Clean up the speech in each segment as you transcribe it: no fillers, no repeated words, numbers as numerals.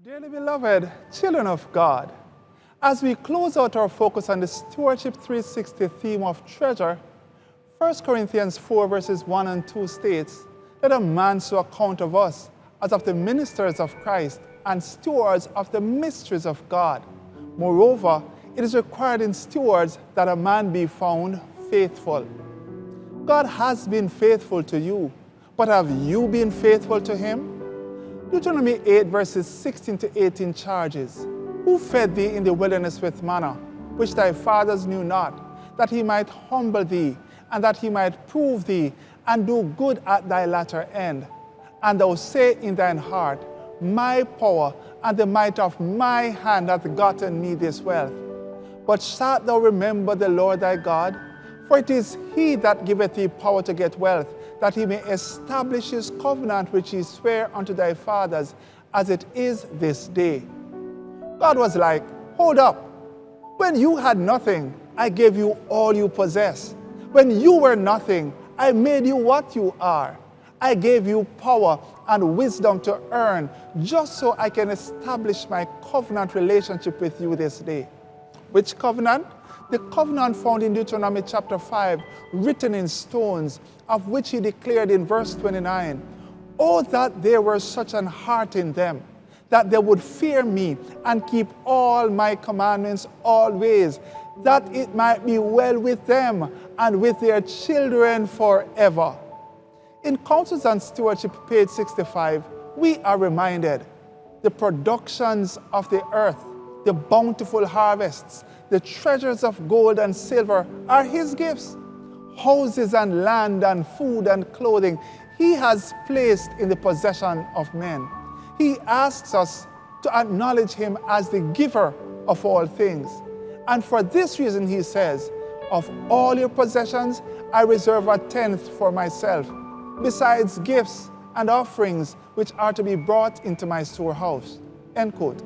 Dearly beloved, children of God, as we close out our focus on the Stewardship 360 theme of treasure, 1 Corinthians 4 verses 1 and 2 states, "Let a man so account of us as of the ministers of Christ and stewards of the mysteries of God. Moreover, it is required in stewards that a man be found faithful." God has been faithful to you, but have you been faithful to Him? Deuteronomy 8 verses 16 to 18 charges, "Who fed thee in the wilderness with manna, which thy fathers knew not, that He might humble thee, and that He might prove thee, and do good at thy latter end? And thou say in thine heart, My power and the might of my hand hath gotten me this wealth. But shalt thou remember the Lord thy God? For it is He that giveth thee power to get wealth, that He may establish His covenant which He sware unto thy fathers, as it is this day." God was like, hold up. When you had nothing, I gave you all you possess. When you were nothing, I made you what you are. I gave you power and wisdom to earn, just so I can establish my covenant relationship with you this day. Which covenant? The covenant found in Deuteronomy chapter 5, written in stones, of which He declared in verse 29, "Oh, that there were such an heart in them, that they would fear me and keep all my commandments always, that it might be well with them and with their children forever." In Counsels on Stewardship, page 65, we are reminded the productions of the earth, the bountiful harvests, the treasures of gold and silver are His gifts. Houses and land and food and clothing He has placed in the possession of men. He asks us to acknowledge Him as the giver of all things. And for this reason He says, "Of all your possessions, I reserve a tenth for myself, besides gifts and offerings which are to be brought into my storehouse." End quote.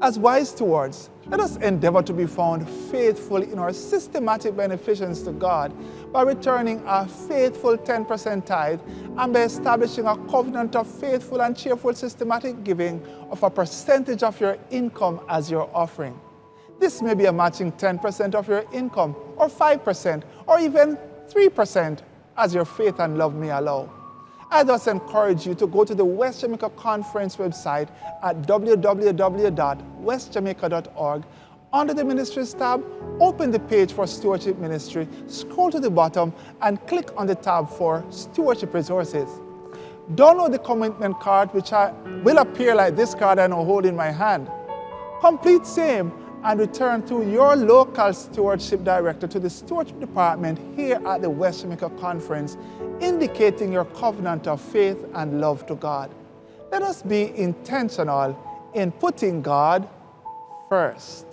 As wise stewards, let us endeavor to be found faithful in our systematic beneficence to God by returning a faithful 10% tithe and by establishing a covenant of faithful and cheerful systematic giving of a percentage of your income as your offering. This may be a matching 10% of your income, or 5%, or even 3% as your faith and love may allow. I thus encourage you to go to the West Jamaica Conference website at www.westjamaica.org. Under the Ministries tab, open the page for Stewardship Ministry, scroll to the bottom, and click on the tab for Stewardship Resources. Download the commitment card, which will appear like this card I now hold in my hand. Complete same and return through your local stewardship director to the stewardship department here at the West Jamaica Conference, indicating your covenant of faith and love to God. Let us be intentional in putting God first.